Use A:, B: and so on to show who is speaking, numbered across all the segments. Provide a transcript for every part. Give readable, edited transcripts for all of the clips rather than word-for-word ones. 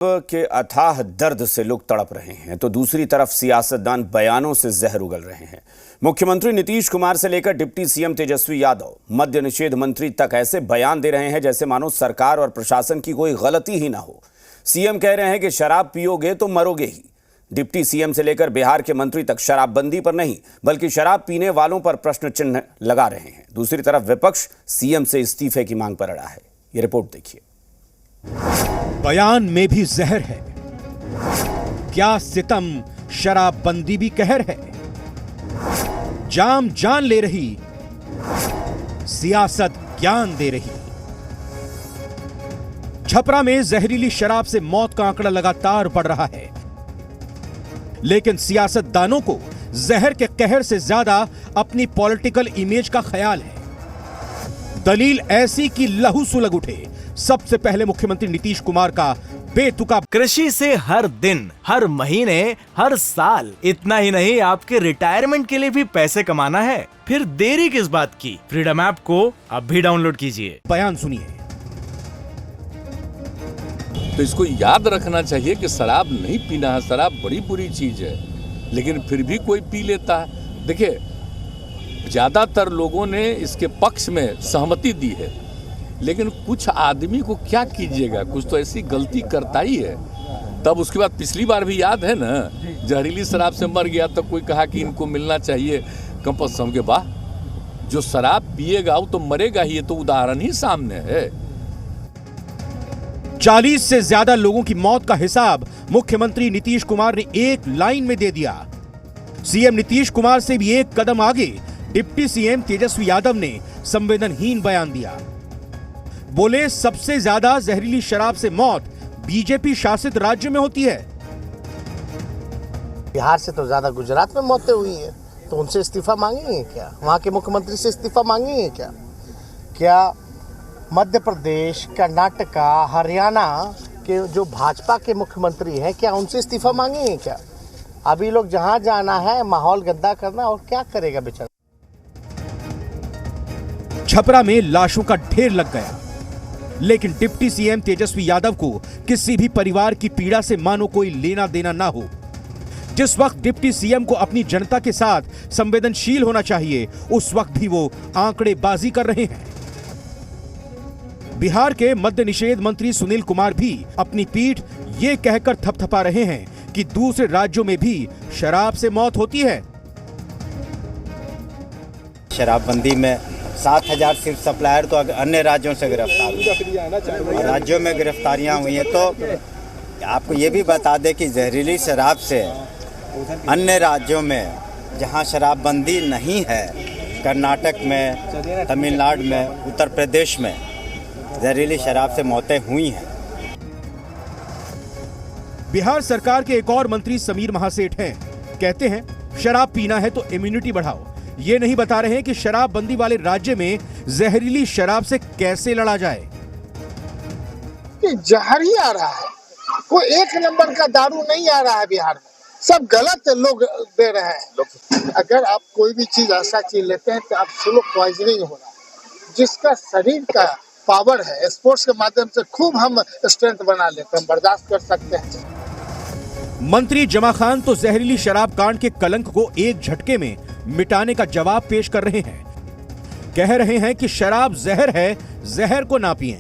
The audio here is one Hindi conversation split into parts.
A: के अथाह दर्द से लोग तड़प रहे हैं तो दूसरी तरफ सियासतदान बयानों से जहर उगल रहे हैं। मुख्यमंत्री नीतीश कुमार से लेकर डिप्टी सीएम तेजस्वी यादव, मद्य निषेध मंत्री तक ऐसे बयान दे रहे हैं जैसे मानो सरकार और प्रशासन की कोई गलती ही ना हो। सीएम कह रहे हैं कि शराब पियोगे तो मरोगे ही। डिप्टी सीएम से लेकर बिहार के मंत्री तक शराबबंदी पर नहीं बल्कि शराब पीने वालों पर प्रश्न चिन्ह लगा रहे हैं। दूसरी तरफ विपक्ष सीएम से इस्तीफे की मांग पर अड़ा है। ये रिपोर्ट देखिए।
B: बयान में भी जहर है, क्या सितम शराबबंदी भी कहर है। जाम जान ले रही, सियासत ज्ञान दे रही। छपरा में जहरीली शराब से मौत का आंकड़ा लगातार बढ़ रहा है, लेकिन सियासतदानों को जहर के कहर से ज्यादा अपनी पॉलिटिकल इमेज का ख्याल है। दलील ऐसी कि लहू सुलग उठे। सबसे पहले मुख्यमंत्री नीतीश कुमार का बेतुका
C: कृषि से हर दिन, हर महीने, हर साल, इतना ही नहीं आपके रिटायरमेंट के लिए भी पैसे कमाना है, फिर देरी किस बात की। फ्रीडम ऐप को अब भी डाउनलोड कीजिए।
B: बयान सुनिए।
D: तो इसको याद रखना चाहिए कि शराब नहीं पीना है, शराब बड़ी बुरी चीज है, लेकिन फिर भी कोई पी लेता है। देखिए, ज्यादातर लोगों ने इसके पक्ष में सहमति दी है, लेकिन कुछ आदमी को क्या कीजिएगा, कुछ तो ऐसी गलती करता ही है। तब उसके बाद पिछली बार भी याद है ना, जहरीली शराब से मर गया तो कोई कहा कि इनको मिलना चाहिए कंपल्सन के बाद। जो शराब पिएगा वो तो मरेगा ही, ये तो उदाहरण ही सामने है।
B: 40 से ज्यादा लोगों की मौत का हिसाब मुख्यमंत्री नीतीश कुमार ने एक लाइन में दे दिया। सीएम नीतीश कुमार से भी एक कदम आगे डिप्टी सीएम तेजस्वी यादव ने संवेदनहीन बयान दिया। बोले, सबसे ज्यादा जहरीली शराब से मौत बीजेपी शासित राज्य में होती है।
E: बिहार से तो ज्यादा गुजरात में मौतें हुई हैं, तो उनसे इस्तीफा मांगेंगे क्या? वहां के मुख्यमंत्री से इस्तीफा मांगेंगे क्या? क्या मध्य प्रदेश, कर्नाटका, हरियाणा के जो भाजपा के मुख्यमंत्री हैं, क्या उनसे इस्तीफा मांगेंगे क्या? अभी लोग जहां जाना है माहौल गंदा करना, और क्या करेगा बेचारा।
B: छपरा में लाशों का ढेर लग गया, लेकिन डिप्टी सीएम तेजस्वी यादव को किसी भी परिवार की पीड़ा से मानो कोई लेना देना ना हो। जिस वक्त डिप्टी सीएम को अपनी जनता के साथ संवेदनशील होना चाहिए, उस वक्त भी वो आंकड़ेबाजी कर रहे हैं। बिहार के मद्य निषेध मंत्री सुनील कुमार भी अपनी पीठ ये कहकर थपथपा रहे हैं कि दूसरे राज्यों में भी शराब से मौत होती है।
F: शराबबंदी में 7,000 सिर्फ सप्लायर तो अन्य राज्यों से गिरफ्तार हुए और राज्यों में गिरफ्तारियां हुई हैं। तो आपको ये भी बता दें कि जहरीली शराब से अन्य राज्यों में जहां शराबबंदी नहीं है, कर्नाटक में, तमिलनाडु में, उत्तर प्रदेश में जहरीली शराब से मौतें हुई हैं।
B: बिहार सरकार के एक और मंत्री समीर महासेठ हैं, कहते हैं शराब पीना है तो इम्यूनिटी बढ़ाओ। ये नहीं बता रहे हैं कि शराबबंदी वाले राज्य में जहरीली शराब से कैसे लड़ा जाए।
E: जहर ही आ रहा है, कोई एक नंबर का दारू नहीं आ रहा है बिहार में, सब गलत लोग दे रहे हैं। अगर आप कोई भी चीज ऐसा चीज लेते हैं तो आप स्लो पॉइजनिंग हो रहा है। जिसका शरीर का पावर है, स्पोर्ट्स के माध्यम से खूब हम स्ट्रेंथ बना लेते हैं, बर्दाश्त कर सकते हैं।
B: मंत्री जमा खान तो जहरीली शराब कांड के कलंक को एक झटके में मिटाने का जवाब पेश कर रहे हैं। कह रहे हैं कि शराब जहर है, जहर को ना पिएं।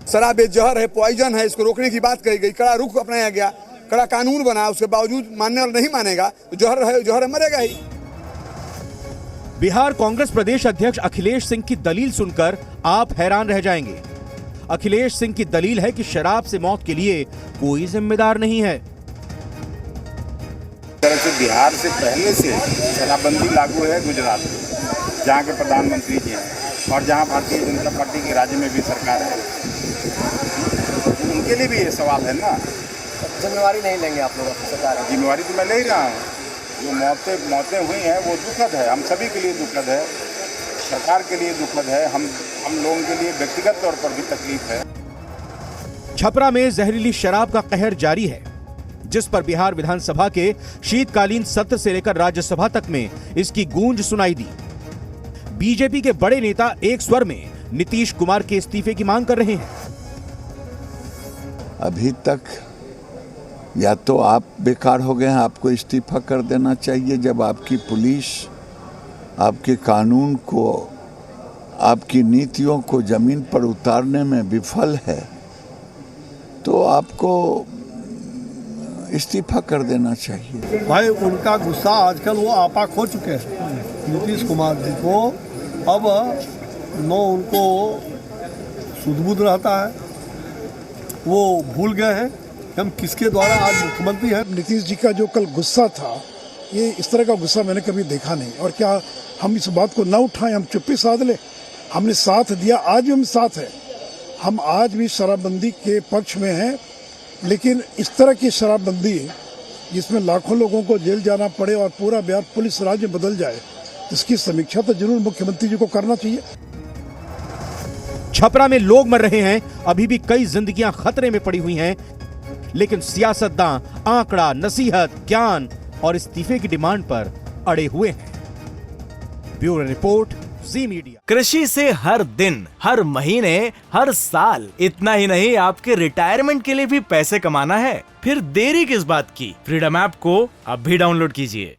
G: शराब एक जहर है, पॉइजन है, इसको रोकने की बात कही गई, कड़ा रुख अपनाया गया, कड़ा कानून बना, उसके बावजूद मानने वाला नहीं मानेगा तो जहर है, जहर मरेगा ही।
B: बिहार कांग्रेस प्रदेश अध्यक्ष अखिलेश सिंह की दलील सुनकर आप हैरान रह जाएंगे। अखिलेश सिंह की दलील है कि शराब से मौत के लिए कोई जिम्मेदार नहीं है।
H: बिहार से पहले से शराबबंदी लागू है गुजरात में, जहाँ के प्रधानमंत्री जी हैं और जहाँ भारतीय जनता पार्टी के राज्य में भी सरकार है, उनके लिए भी ये सवाल है ना।
E: जिम्मेवारी नहीं लेंगे आप लोग अपनी सरकार?
H: जिम्मेवारी तो मैं ले ही रहा हूँ। जो मौतें हुई हैं वो दुखद है, हम सभी के लिए दुखद है, सरकार के लिए दुखद है, हम लोगों के लिए व्यक्तिगत तौर पर भी तकलीफ है।
B: छपरा में जहरीली शराब का कहर जारी है, जिस पर बिहार विधानसभा के शीतकालीन सत्र से लेकर राज्यसभा तक में इसकी गूंज सुनाई दी। बीजेपी के बड़े नेता एक स्वर में नीतीश कुमार के इस्तीफे की मांग कर रहे हैं।
I: अभी तक या तो आप बेकार हो गए हैं, आपको इस्तीफा कर देना चाहिए। जब आपकी पुलिस आपके कानून को, आपकी नीतियों को जमीन पर उतारने में विफल है, तो आपको इस्तीफा कर देना चाहिए।
J: भाई उनका गुस्सा आजकल वो आपा खो चुके हैं नीतीश कुमार जी को। अब न उनको सुध-बुध रहता है, वो भूल गए हैं हम किसके द्वारा आज मुख्यमंत्री हैं।
K: नीतीश जी का जो कल गुस्सा था, ये इस तरह का गुस्सा मैंने कभी देखा नहीं। और क्या हम इस बात को न उठाएं, हम चुप्पी साध लें? हमने साथ दिया, आज भी हम साथ हैं। हम आज भी शराबबंदी के पक्ष में हैं, लेकिन इस तरह की शराबबंदी जिसमें लाखों लोगों को जेल जाना पड़े और पूरा बिहार पुलिस राज्य बदल जाए, इसकी समीक्षा तो जरूर मुख्यमंत्री जी को करना चाहिए।
B: छपरा में लोग मर रहे हैं, अभी भी कई जिंदगियां खतरे में पड़ी हुई हैं, लेकिन सियासतदान आंकड़ा, नसीहत, ज्ञान और इस्तीफे की डिमांड पर अड़े हुए हैं। ब्यूरो रिपोर्ट, जी मीडिया।
C: कृषि से हर दिन, हर महीने, हर साल, इतना ही नहीं आपके रिटायरमेंट के लिए भी पैसे कमाना है? फिर देरी किस बात की? फ्रीडम ऐप को अब भी डाउनलोड कीजिए।